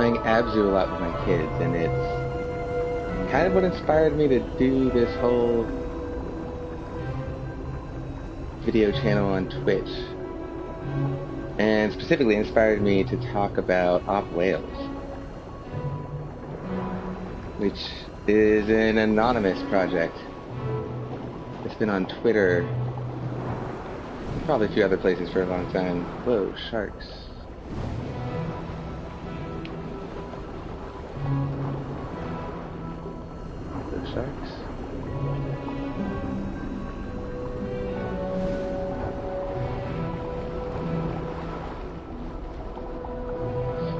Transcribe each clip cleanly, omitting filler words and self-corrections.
playing Abzu a lot with my kids, and it's kind of what inspired me to do this whole video channel on Twitch. And specifically inspired me to talk about OpWhales, which is an anonymous project. It's been on Twitter, probably a few other places for a long time. Whoa, sharks. Those sharks.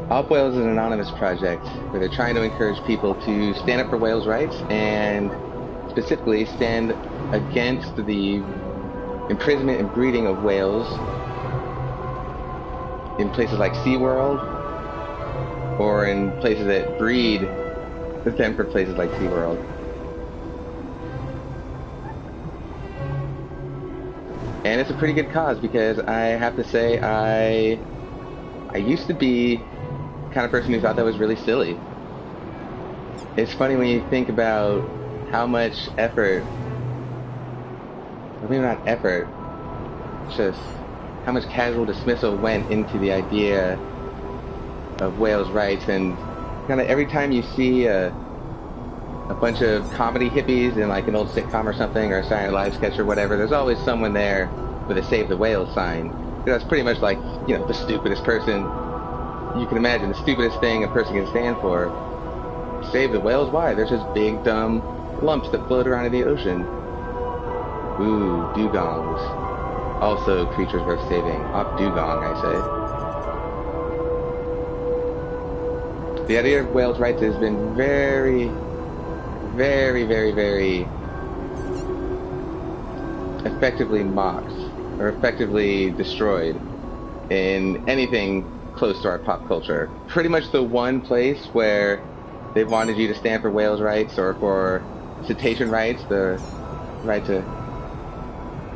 OpWhales is an anonymous project where they're trying to encourage people to stand up for whales' rights and specifically stand against the imprisonment and breeding of whales in places like SeaWorld or in places that breed them for places like SeaWorld. And it's a pretty good cause because I have to say I used to be the kind of person who thought that was really silly. It's funny when you think about how much effort, or maybe not effort, just how much casual dismissal went into the idea of whales' rights, and kind of every time you see a bunch of comedy hippies in like an old sitcom or something, or a Saturday Night Live sketch or whatever, there's always someone there with a Save the Whales sign. That's pretty much like, you know, the stupidest person you can imagine, the stupidest thing a person can stand for. Save the whales? Why? They're just big, dumb lumps that float around in the ocean. Ooh, dugongs. Also creatures worth saving. Op dugong, I say. The idea of whales' rights has been very, very, very, very effectively mocked, or effectively destroyed in anything close to our pop culture. Pretty much the one place where they wanted you to stand for whales' rights or for cetacean rights, the right to,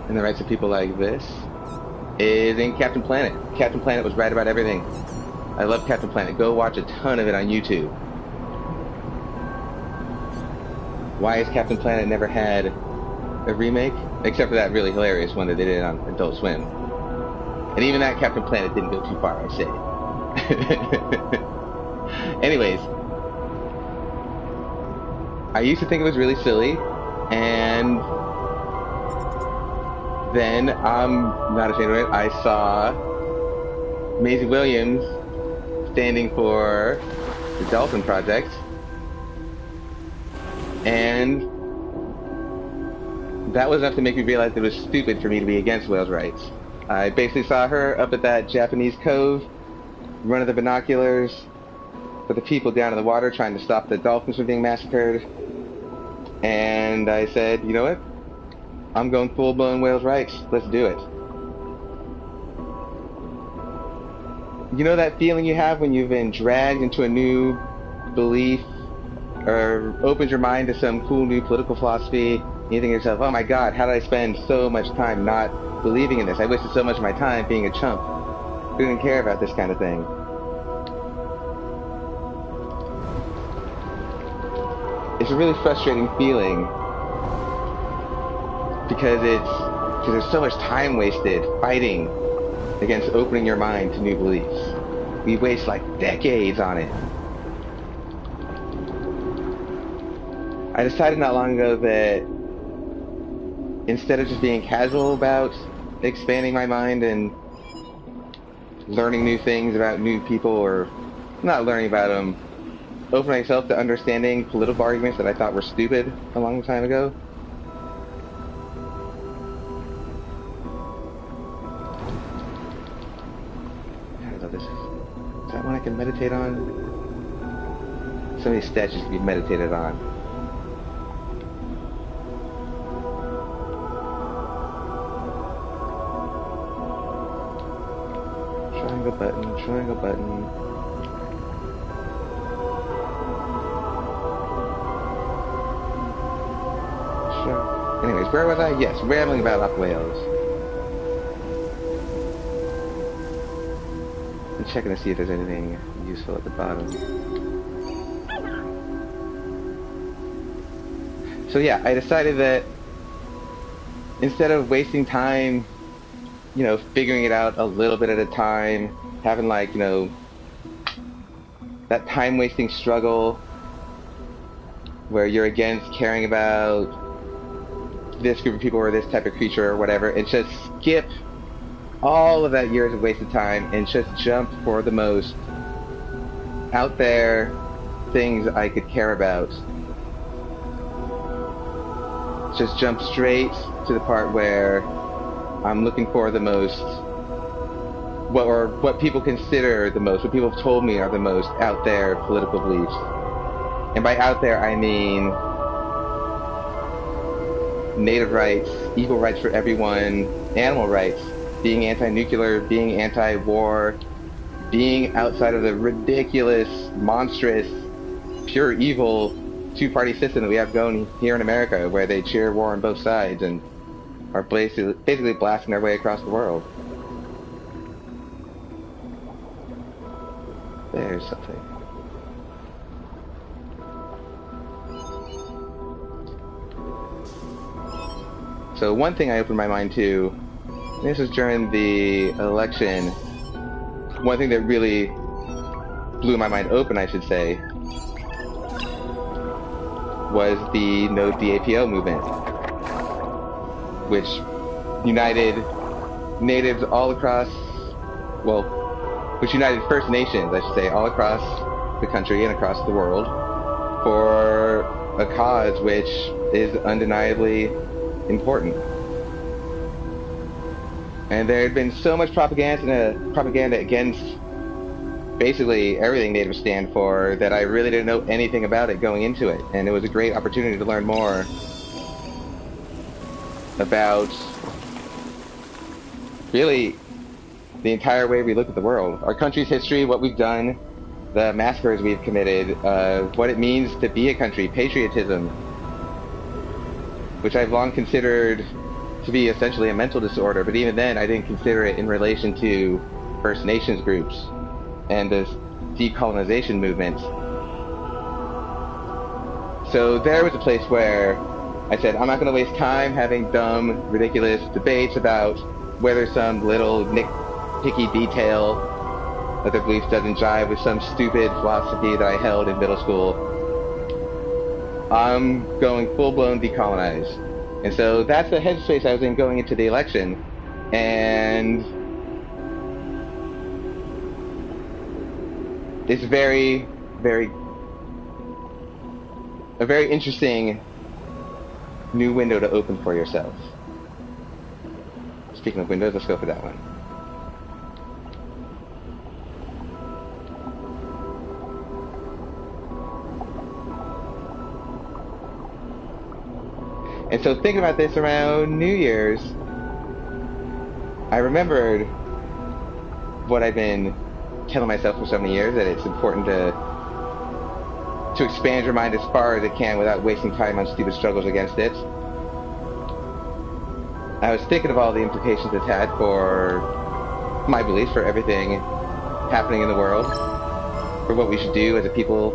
and the rights of people like this, is in Captain Planet. Captain Planet was right about everything. I love Captain Planet. Go watch a ton of it on YouTube. Why has Captain Planet never had a remake? Except for that really hilarious one that they did on Adult Swim. And even that Captain Planet didn't go too far, I say. Anyways, I used to think it was really silly, and then, I'm not ashamed of it, I saw Maisie Williams standing for the Dolphin Project, and that was enough to make me realize it was stupid for me to be against whales' rights. I basically saw her up at that Japanese cove, running the binoculars for the people down in the water trying to stop the dolphins from being massacred. And I said, you know what? I'm going full-blown whales' rights. Let's do it. You know that feeling you have when you've been dragged into a new belief or opened your mind to some cool new political philosophy, and you think to yourself, oh my god, how did I spend so much time not believing in this? I wasted so much of my time being a chump who didn't care about this kind of thing. It's a really frustrating feeling because there's so much time wasted fighting against opening your mind to new beliefs. We waste like decades on it. I decided not long ago that instead of just being casual about expanding my mind and learning new things about new people, or not learning about them, opening myself to understanding political arguments that I thought were stupid a long time ago. God, I love this. Is that one I can meditate on? So many statues to be meditated on. Triangle button. Sure. Anyways, where was I? Yes, rambling about OpWhales. I'm checking to see if there's anything useful at the bottom. So yeah, I decided that instead of wasting time, figuring it out a little bit at a time, having like, that time-wasting struggle where you're against caring about this group of people or this type of creature or whatever, and just skip all of that years of wasted time and just jump for the most out there things I could care about. Just jump straight to the part where I'm looking for the most, what people consider the most, what people have told me are the most out there political beliefs. And by out there, I mean native rights, equal rights for everyone, animal rights, being anti-nuclear, being anti-war, being outside of the ridiculous, monstrous, pure evil two-party system that we have going here in America, where they cheer war on both sides and are basically blasting their way across the world. There's something. So one thing I opened my mind to, this was during the election, one thing that really blew my mind open, I should say, was the No DAPO movement, which united natives all across, which united First Nations, I should say, all across the country and across the world for a cause which is undeniably important. And there had been so much propaganda against basically everything natives stand for that I really didn't know anything about it going into it. And it was a great opportunity to learn more about really the entire way we look at the world. Our country's history, what we've done, the massacres we've committed, what it means to be a country, patriotism, which I've long considered to be essentially a mental disorder, but even then I didn't consider it in relation to First Nations groups and this decolonization movement. So there was a place where I said, I'm not going to waste time having dumb, ridiculous debates about whether some little nitpicky detail of their beliefs doesn't jive with some stupid philosophy that I held in middle school. I'm going full-blown decolonize. And so that's the headspace I was in going into the election. And it's a very interesting new window to open for yourself. Speaking of windows, let's go for that one. And so thinking about this around New Year's, I remembered what I've been telling myself for so many years, that it's important to expand your mind as far as it can without wasting time on stupid struggles against it. I was thinking of all the implications it's had for my beliefs, for everything happening in the world, for what we should do as a people.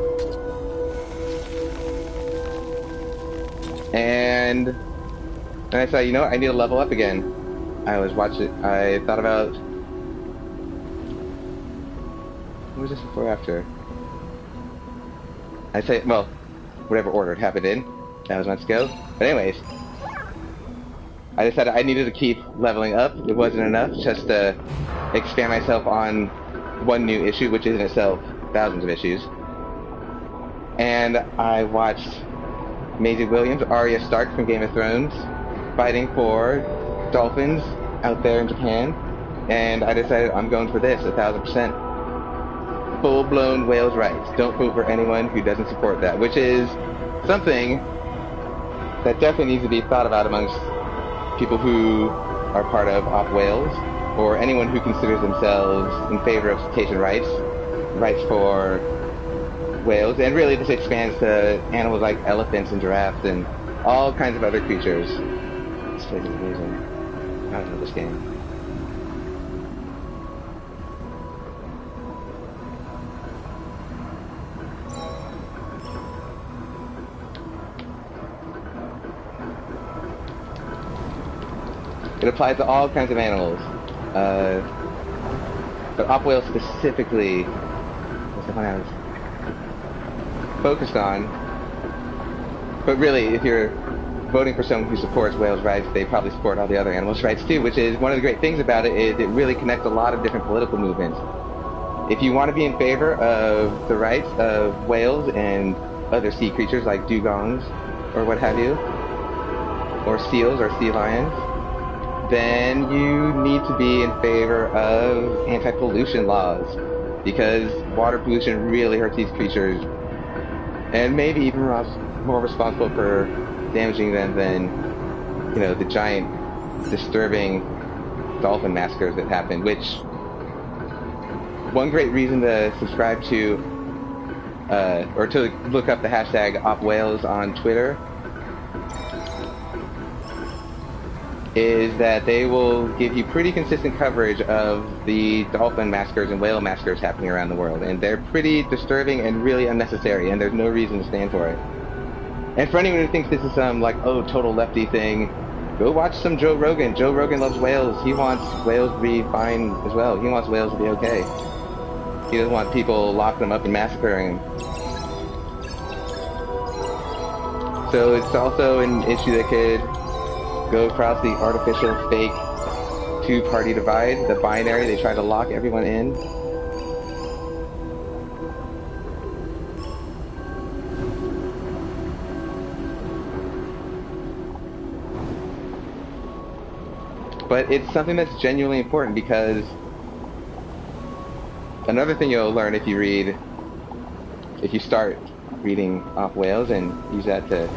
And I thought, you know what, I need to level up again. I thought about, what was this before or after? I'd say, well, whatever order it happened in, that was months ago. But anyways, I decided I needed to keep leveling up. It wasn't enough just to expand myself on one new issue, which is in itself thousands of issues. And I watched Maisie Williams, Arya Stark from Game of Thrones, fighting for dolphins out there in Japan, and I decided I'm going for this 1,000%. Full-blown whales' rights. Don't vote for anyone who doesn't support that, which is something that definitely needs to be thought about amongst people who are part of OpWhales, or anyone who considers themselves in favor of cetacean rights for whales, and really this expands to animals like elephants and giraffes and all kinds of other creatures. This place is amazing. I don't know this game. applies to all kinds of animals. But OpWhales specifically was the one I was focused on. But really, if you're voting for someone who supports whales' rights, they probably support all the other animals' rights too, which is one of the great things about it, is it really connects a lot of different political movements. If you want to be in favor of the rights of whales and other sea creatures like dugongs or what have you, or seals or sea lions, then you need to be in favor of anti-pollution laws, because water pollution really hurts these creatures, and maybe even more responsible for damaging them than, you know, the giant, disturbing dolphin massacres that happen. Which, one great reason to subscribe to, or to look up the hashtag OpWhales on Twitter, is that they will give you pretty consistent coverage of the dolphin massacres and whale massacres happening around the world. And they're pretty disturbing and really unnecessary, and there's no reason to stand for it. And for anyone who thinks this is some, like, oh, total lefty thing, go watch some Joe Rogan. Joe Rogan loves whales. He wants whales to be fine as well. He wants whales to be okay. He doesn't want people locking them up and massacring them. So it's also an issue that could go across the artificial, fake two-party divide, the binary. They try to lock everyone in. But it's something that's genuinely important, because another thing you'll learn if you start reading OpWhales and use that to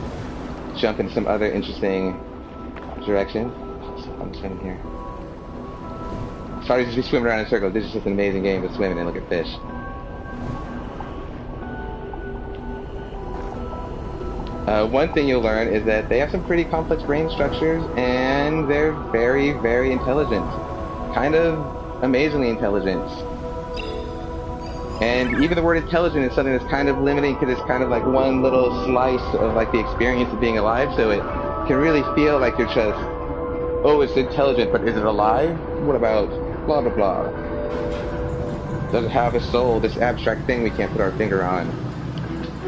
jump into some other interesting direction. I'm swimming here. Sorry to just be swimming around in circles. This is just an amazing game to swim in and look at fish. One thing you'll learn is that they have some pretty complex brain structures, and they're very, very intelligent. Kind of amazingly intelligent. And even the word intelligent is something that's kind of limiting, because it's kind of like one little slice of like the experience of being alive, so it can really feel like you're just, oh, it's intelligent, but is it alive? What about blah blah blah? Does it have a soul, this abstract thing we can't put our finger on?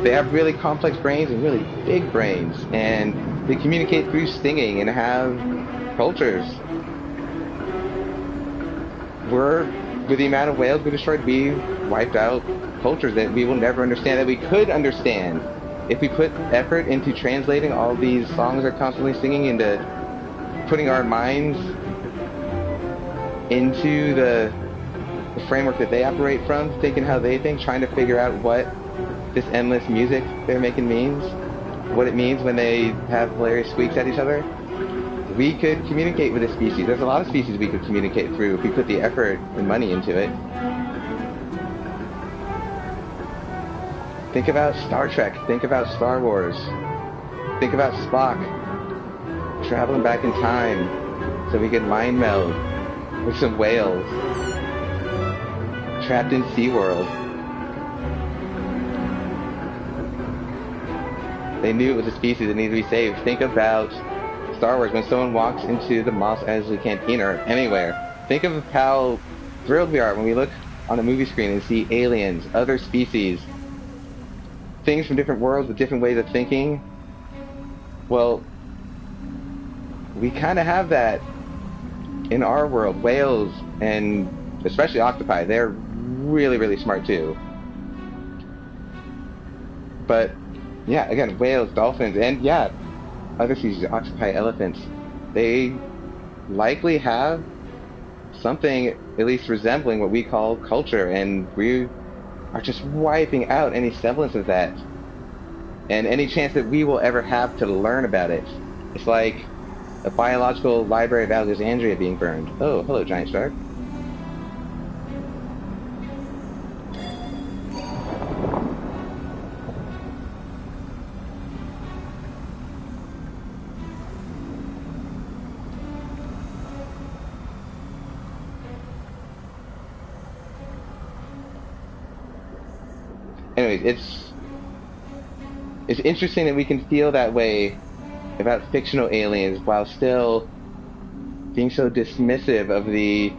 They have really complex brains and really big brains, and they communicate through singing and have cultures. With the amount of whales we destroyed, we wiped out cultures that we will never understand, that we could understand if we put effort into translating all these songs they're constantly singing, into putting our minds into the framework that they operate from, thinking how they think, trying to figure out what this endless music they're making means, what it means when they have hilarious squeaks at each other. We could communicate with a species. There's a lot of species we could communicate through if we put the effort and money into it. Think about Star Trek. Think about Star Wars. Think about Spock traveling back in time so we could mind meld with some whales trapped in SeaWorld. They knew it was a species that needed to be saved. Think about Star Wars, when someone walks into the Mos Eisley Canteen or anywhere. Think of how thrilled we are when we look on the movie screen and see aliens, other species, things from different worlds with different ways of thinking. Well, we kind of have that in our world. Whales, and especially octopi, they're really, really smart too. But yeah, again, whales, dolphins, and yeah, other species, octopi, elephants, they likely have something at least resembling what we call culture, and we are just wiping out any semblance of that and any chance that we will ever have to learn about it. It's like a biological library of Alexandria being burned. Oh, hello, giant shark. Anyways, it's interesting that we can feel that way about fictional aliens while still being so dismissive of the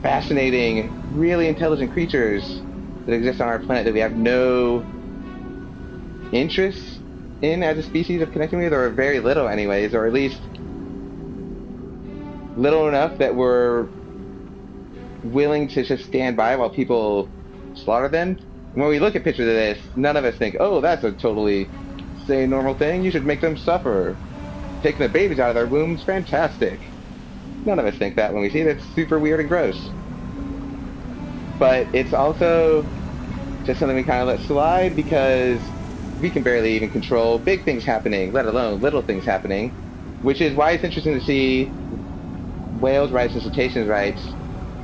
fascinating, really intelligent creatures that exist on our planet that we have no interest in as a species of connecting with, or very little anyways, or at least little enough that we're willing to just stand by while people slaughter them. When we look at pictures of this, none of us think, oh, that's a totally sane, normal thing. You should make them suffer. Taking the babies out of their wombs, fantastic. None of us think that when we see it. It's super weird and gross. But it's also just something we kind of let slide because we can barely even control big things happening, let alone little things happening, which is why it's interesting to see whales' rights and cetaceans' rights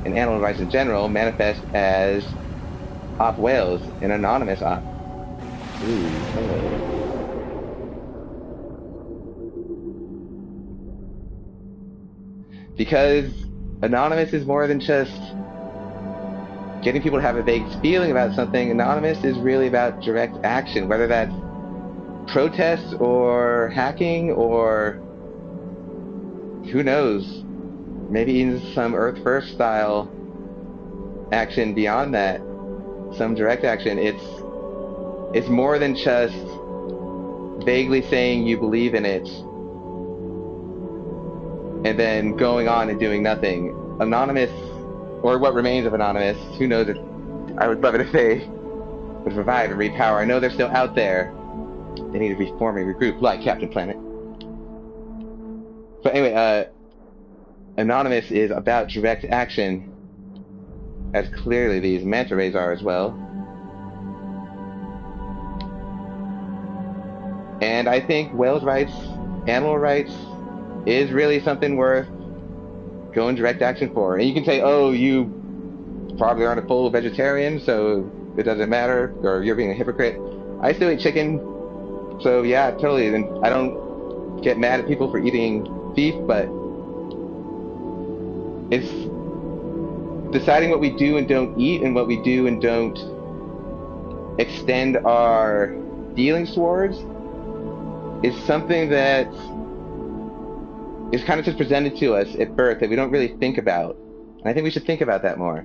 and animal rights in general manifest as OpWhales, an anonymous op. Ooh, hello. Because anonymous is more than just getting people to have a vague feeling about something. Anonymous is really about direct action, whether that's protests or hacking or who knows, maybe even some Earth First style action beyond that, some direct action. It's more than just vaguely saying you believe in it and then going on and doing nothing. Anonymous, or what remains of Anonymous, who knows if I would love it if they would revive and repower. I know they're still out there. They need to reform and regroup like Captain Planet. But anyway, Anonymous is about direct action, as clearly these manta rays are as well. And I think whales' rights, animal rights, is really something worth going direct action for. And you can say, oh, you probably aren't a full vegetarian, so it doesn't matter, or you're being a hypocrite. I still eat chicken, so yeah, totally. And I don't get mad at people for eating beef, but it's deciding what we do and don't eat and what we do and don't extend our feelings towards is something that is kind of just presented to us at birth that we don't really think about. And I think we should think about that more.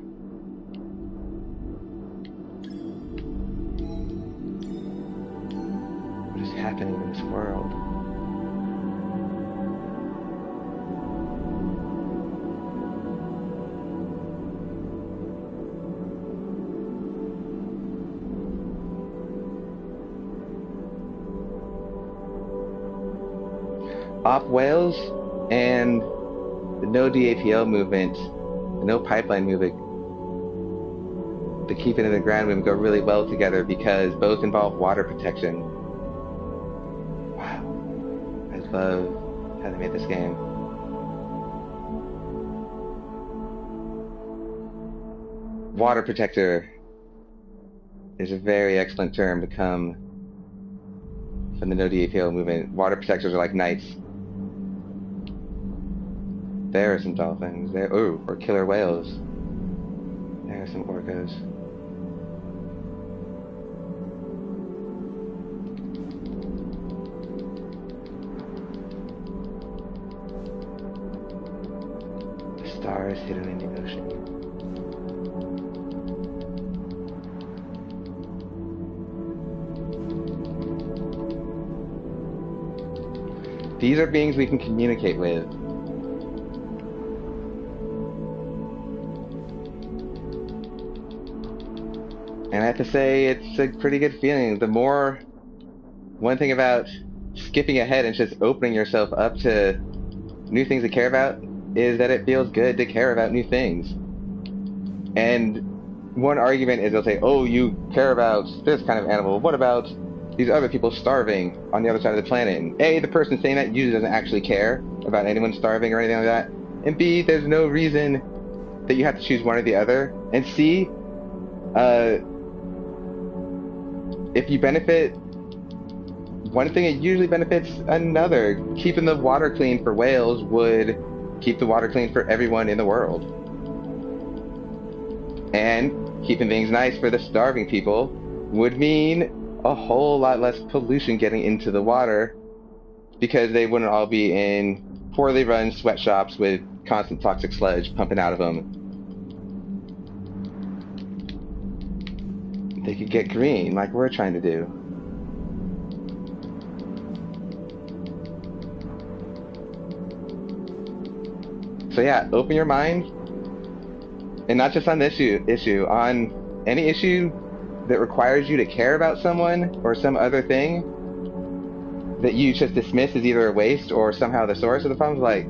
What is happening in this world? OpWhales and the no DAPL movement, the no pipeline movement, the keep it in the ground movement go really well together because both involve water protection. Wow. I love how they made this game. Water protector is a very excellent term to come from the no DAPL movement. Water protectors are like knights. There are some dolphins. There, ooh, or killer whales. There are some orcas. The stars hidden in the ocean. These are beings we can communicate with. And I have to say, it's a pretty good feeling. One thing about skipping ahead and just opening yourself up to new things to care about is that it feels good to care about new things. And one argument is they'll say, oh, you care about this kind of animal. What about these other people starving on the other side of the planet? And A, the person saying that usually doesn't actually care about anyone starving or anything like that. And B, there's no reason that you have to choose one or the other. And C, if you benefit one thing, it usually benefits another. Keeping the water clean for whales would keep the water clean for everyone in the world. And keeping things nice for the starving people would mean a whole lot less pollution getting into the water because they wouldn't all be in poorly run sweatshops with constant toxic sludge pumping out of them. They could get green like we're trying to do. So yeah, open your mind, and not just on this issue, on any issue that requires you to care about someone or some other thing that you just dismiss as either a waste or somehow the source of the problem. Like,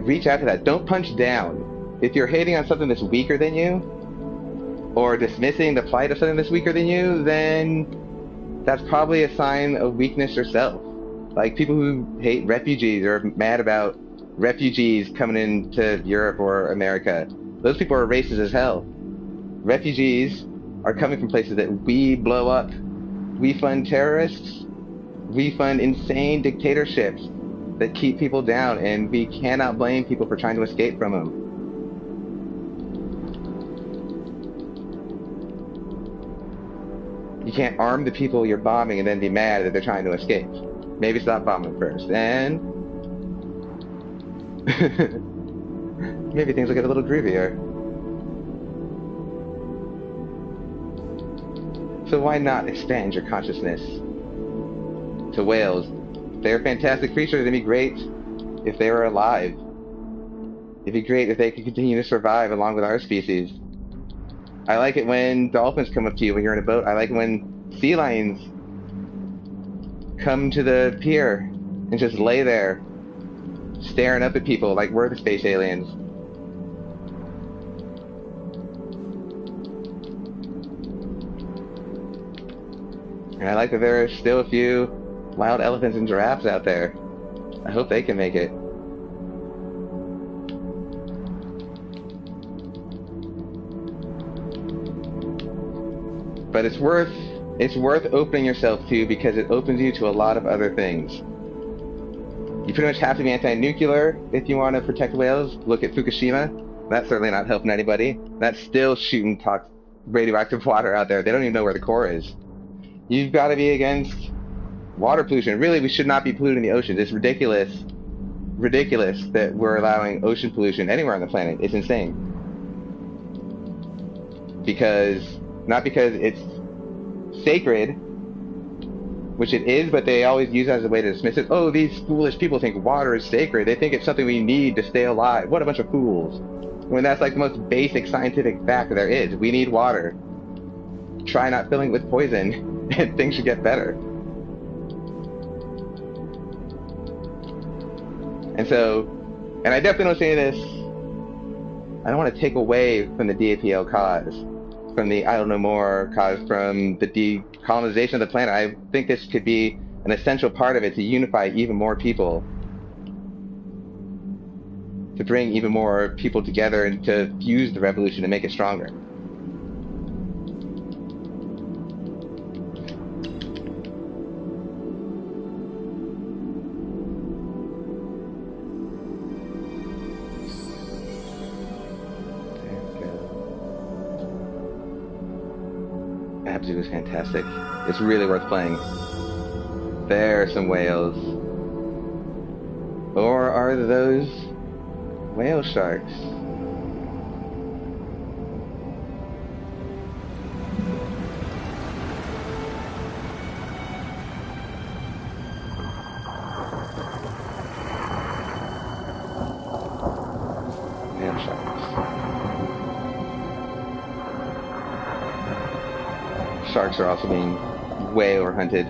reach out to that. Don't punch down. If you're hating on something that's weaker than you, or dismissing the plight of something that's weaker than you, then that's probably a sign of weakness yourself. Like, people who hate refugees or are mad about refugees coming into Europe or America, those people are racist as hell. Refugees are coming from places that we blow up. We fund terrorists. We fund insane dictatorships that keep people down, and we cannot blame people for trying to escape from them. You can't arm the people you're bombing and then be mad that they're trying to escape. Maybe stop bombing first, and maybe things will get a little groovier. So why not expand your consciousness to whales? They're fantastic creatures. It'd be great if they were alive. It'd be great if they could continue to survive along with our species. I like it when dolphins come up to you when you're in a boat. I like it when sea lions come to the pier and just lay there staring up at people like we're the space aliens. And I like that there are still a few wild elephants and giraffes out there. I hope they can make it. But it's worth opening yourself to, because it opens you to a lot of other things. You pretty much have to be anti-nuclear if you want to protect whales. Look at Fukushima. That's certainly not helping anybody. That's still shooting radioactive water out there. They don't even know where the core is. You've got to be against water pollution. Really, we should not be polluting the oceans. It's ridiculous that we're allowing ocean pollution anywhere on the planet. It's insane. Not because it's sacred, which it is, but they always use it as a way to dismiss it. Oh, these foolish people think water is sacred. They think it's something we need to stay alive. What a bunch of fools. When that's like the most basic scientific fact there is. We need water. Try not filling it with poison, and things should get better. And I definitely don't say this, I don't want to take away from the DAPL cause, from the I Don't Know More cause, from the decolonization of the planet. I think this could be an essential part of it to unify even more people, to bring even more people together and to fuse the revolution and make it stronger. Abzu is fantastic. It's really worth playing. There are some whales. Or are those whale sharks? Whale sharks. Sharks are also being way overhunted.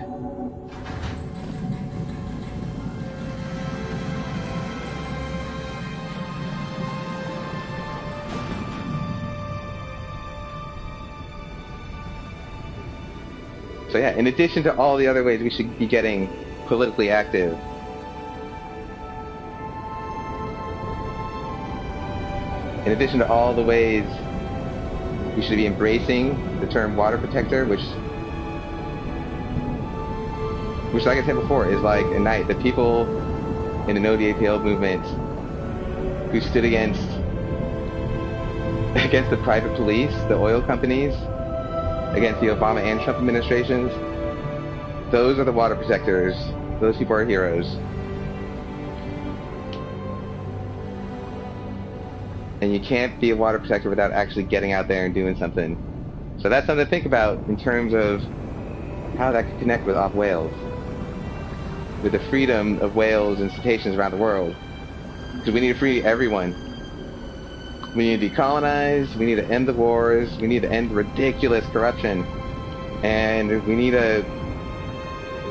So yeah, in addition to all the other ways we should be getting politically active, in addition to all the ways we should be embracing the term water protector, which like I said before, is like a knight. The people in the No DAPL movement who stood against the private police, the oil companies, against the Obama and Trump administrations, those are the water protectors. Those people are heroes. And you can't be a water protector without actually getting out there and doing something. So that's something to think about in terms of how that could connect with OpWhales. With the freedom of whales and cetaceans around the world. Because we need to free everyone. We need to decolonize, we need to end the wars, we need to end ridiculous corruption. And we need to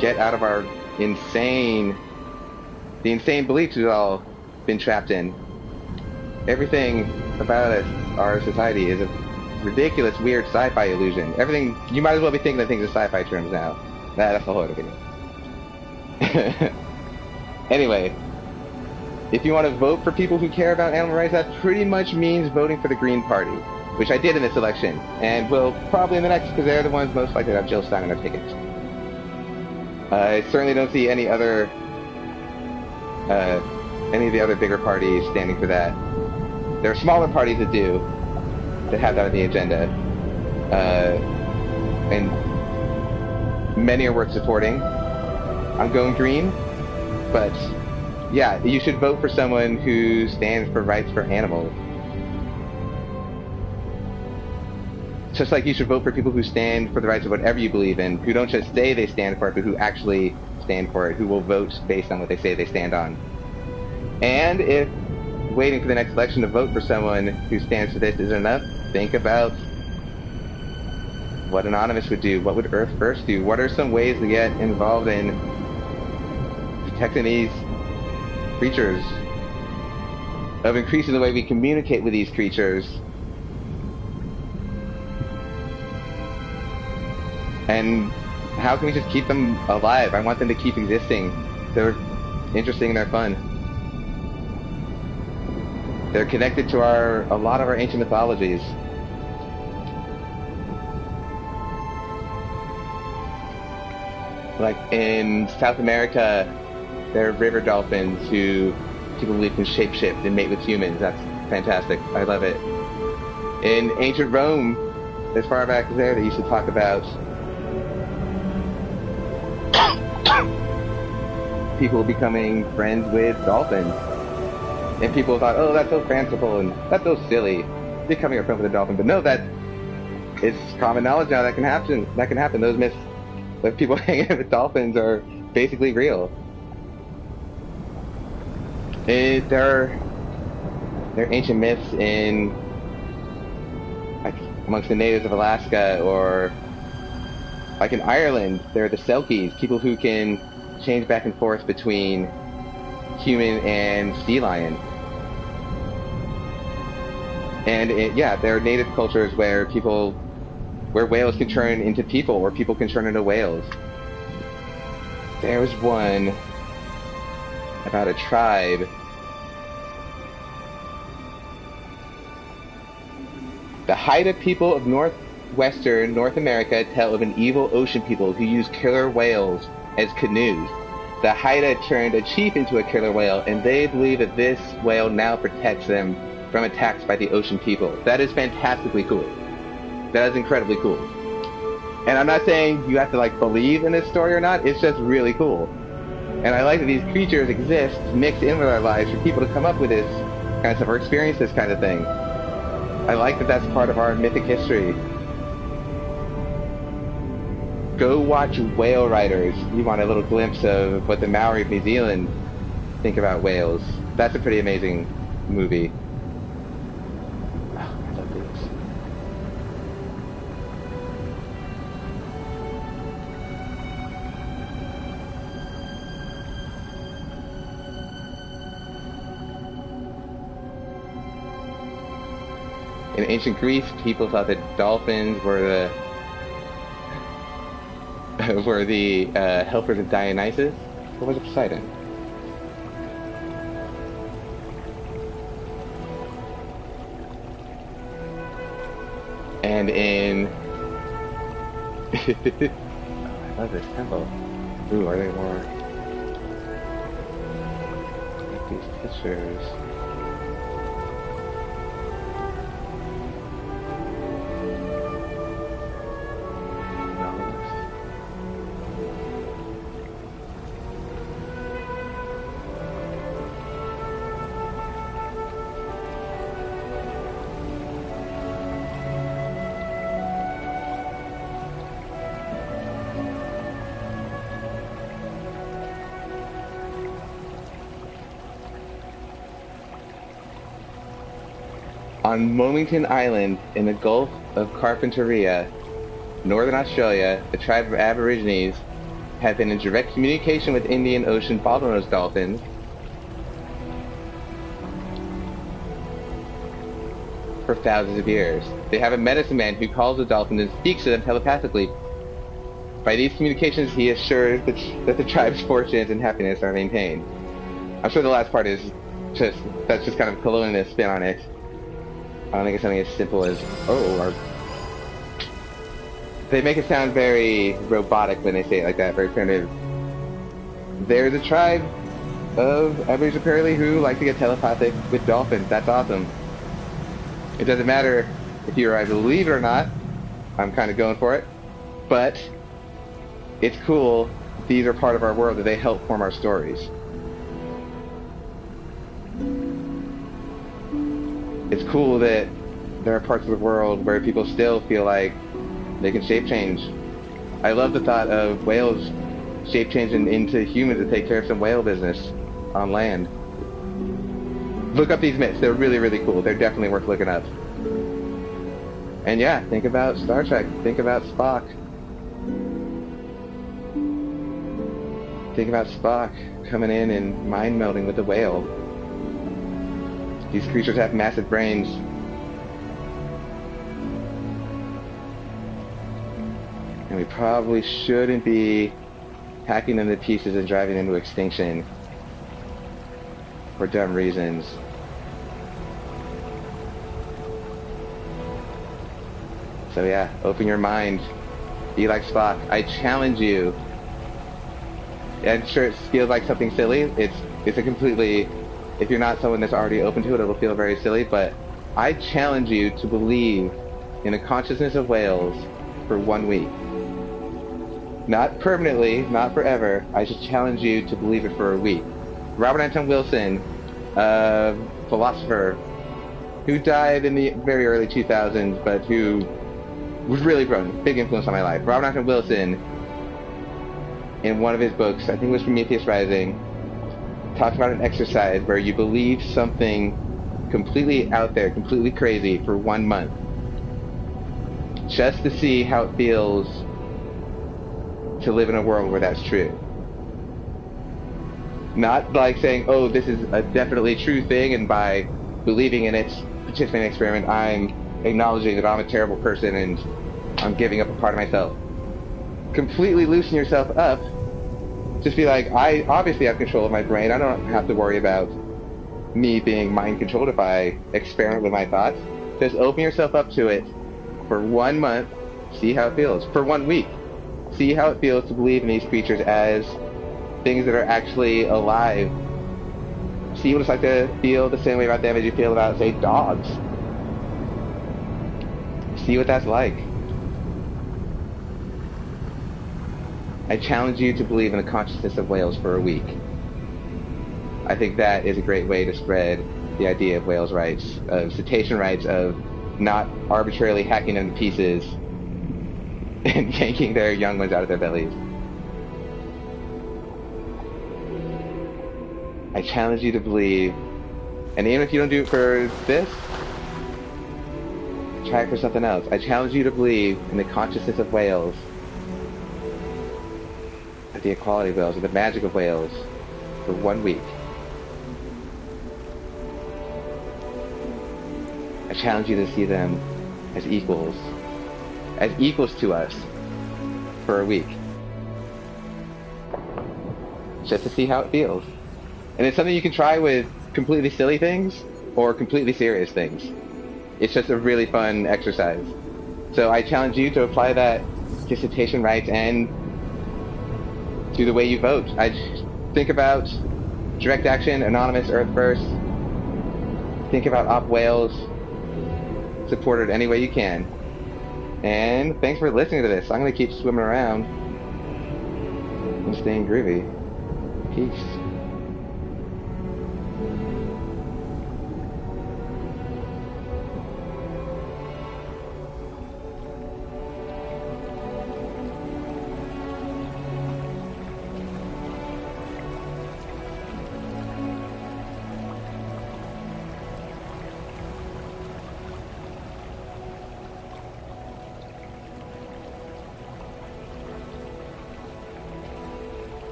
get out of our the insane beliefs we've all been trapped in. Everything about us, our society, is a ridiculous, weird sci-fi illusion. Everything, you might as well be thinking of things in sci-fi terms now. That's the whole other video. Anyway, if you want to vote for people who care about animal rights, that pretty much means voting for the Green Party, which I did in this election, and will probably in the next, because they're the ones most likely to have Jill Stein on their tickets. I certainly don't see any of the other bigger parties standing for that. There are smaller parties that do, that have that on the agenda, and many are worth supporting. I'm going green, but yeah, you should vote for someone who stands for rights for animals. Just like you should vote for people who stand for the rights of whatever you believe in, who don't just say they stand for it, but who actually stand for it, who will vote based on what they say they stand on. And if waiting for the next election to vote for someone who stands for this isn't enough, think about what Anonymous would do. What would Earth First do? What are some ways to get involved in protecting these creatures? Of increasing the way we communicate with these creatures. And how can we just keep them alive? I want them to keep existing. They're interesting and they're fun. They're connected to a lot of our ancient mythologies. Like in South America, there are river dolphins who people believe can shapeshift and mate with humans. That's fantastic. I love it. In ancient Rome, as far back as there, they used to talk about people becoming friends with dolphins. And people thought, oh, that's so fanciful and that's so silly, becoming a friend with a dolphin. But no, that it's common knowledge now that can happen. That can happen. Those myths of people hanging out with dolphins are basically real. There are ancient myths in like amongst the natives of Alaska, or like in Ireland, there are the Selkies, people who can change back and forth between human and sea lion. And yeah, there are native cultures where whales can turn into people, or people can turn into whales. There was one about a tribe. The Haida people of northwestern North America tell of an evil ocean people who use killer whales as canoes. The Haida turned a chief into a killer whale, and they believe that this whale now protects them from attacks by the ocean people. That is fantastically cool. That is incredibly cool. And I'm not saying you have to like believe in this story or not, it's just really cool. And I like that these creatures exist mixed in with our lives for people to come up with this kind of stuff or experience this kind of thing. I like that that's part of our mythic history. Go watch Whale Riders. You want a little glimpse of what the Maori of New Zealand think about whales. That's a pretty amazing movie. Oh, I love these. In ancient Greece, people thought that dolphins were the helpers of Dionysus. Or was it Poseidon? And in I love this temple. Ooh, are they more like these pictures? On Momington Island in the Gulf of Carpentaria, Northern Australia, the tribe of Aborigines have been in direct communication with Indian Ocean bottlenose dolphins for thousands of years. They have a medicine man who calls the dolphins and speaks to them telepathically. By these communications, he assures that the tribe's fortunes and happiness are maintained. I'm sure the last part is that's just kind of colonialist spin on it. I don't think it's something as simple as, they make it sound very robotic when they say it like that, very primitive. There's a tribe of Aborigines apparently who like to get telepathic with dolphins. That's awesome. It doesn't matter if you or I believe it or not. I'm kind of going for it. But it's cool. These are part of our world, that they help form our stories. It's cool that there are parts of the world where people still feel like they can shape change. I love the thought of whales shape changing into humans to take care of some whale business on land. Look up these myths. They're really, really cool. They're definitely worth looking up. And yeah, think about Star Trek. Think about Spock. Think about Spock coming in and mind melding with the whale. These creatures have massive brains. And we probably shouldn't be hacking them to pieces and driving them to extinction for dumb reasons. So yeah, open your mind. Be like Spock. I challenge you. I'm sure it feels like something silly. It's a completely, if you're not someone that's already open to it, it'll feel very silly, but I challenge you to believe in the consciousness of whales for 1 week. Not permanently, not forever. I just challenge you to believe it for a week. Robert Anton Wilson, a philosopher who died in the very early 2000s, but who was really big influence on my life. Robert Anton Wilson, in one of his books, I think it was Prometheus Rising, talks about an exercise where you believe something completely out there, completely crazy for 1 month, just to see how it feels to live in a world where that's true. Not like saying, oh, this is a definitely true thing, and by believing in it, participating in the experiment, I'm acknowledging that I'm a terrible person and I'm giving up a part of myself. Completely loosen yourself up. Just be like, I obviously have control of my brain. I don't have to worry about me being mind controlled if I experiment with my thoughts. Just open yourself up to it for 1 month. See how it feels. For 1 week. See how it feels to believe in these creatures as things that are actually alive. See what it's like to feel the same way about them as you feel about, say, dogs. See what that's like. I challenge you to believe in the consciousness of whales for a week. I think that is a great way to spread the idea of whales' rights, of cetacean rights, of not arbitrarily hacking them to pieces and yanking their young ones out of their bellies. I challenge you to believe, and even if you don't do it for this, try it for something else. I challenge you to believe in the consciousness of whales, the equality of whales, or the magic of whales for 1 week. I challenge you to see them as equals to us for a week. Just to see how it feels. And it's something you can try with completely silly things or completely serious things. It's just a really fun exercise. So I challenge you to apply that to cetacean rights and to the way you vote. I think about direct action, anonymous, Earth First. Think about OpWhales. Support it any way you can. And thanks for listening to this. I'm going to keep swimming around and staying groovy. Peace.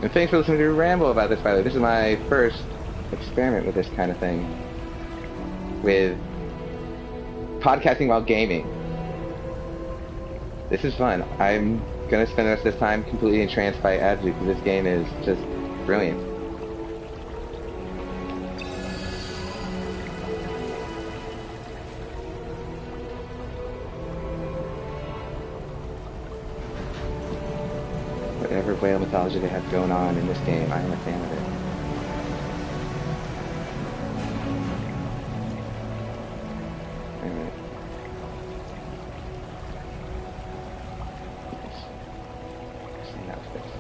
And thanks for listening to me ramble about this, by the way. This is my first experiment with this kind of thing. With podcasting while gaming. This is fun. I'm gonna spend the rest of this time completely entranced by Abzu because this game is just brilliant. Whatever whale mythology they have going on in this game, I am a fan of it. Alright. Same outfits.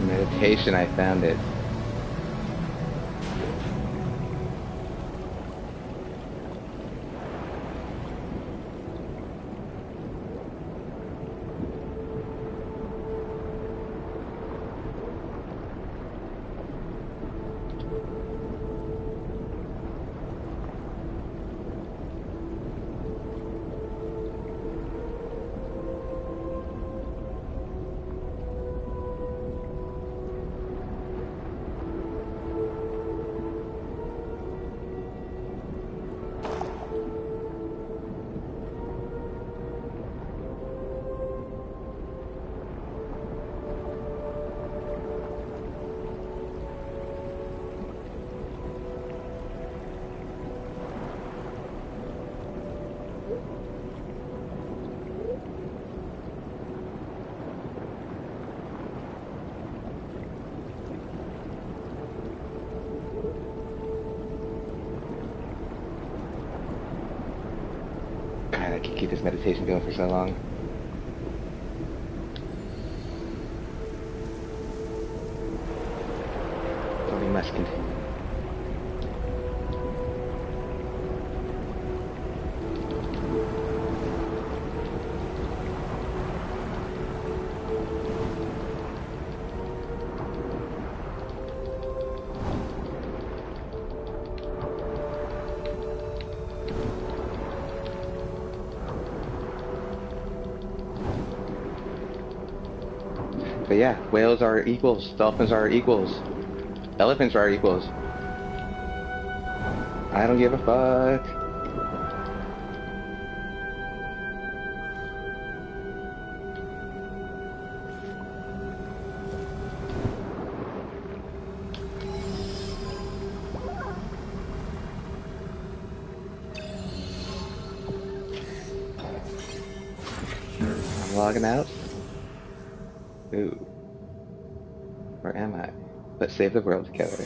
Meditation, I found it. God, I can keep this meditation going for so long. But we must continue. But yeah, whales are equals, dolphins are equals, elephants are equals. I don't give a fuck. I'm logging out. Ooh. Where am I? Let's save the world together.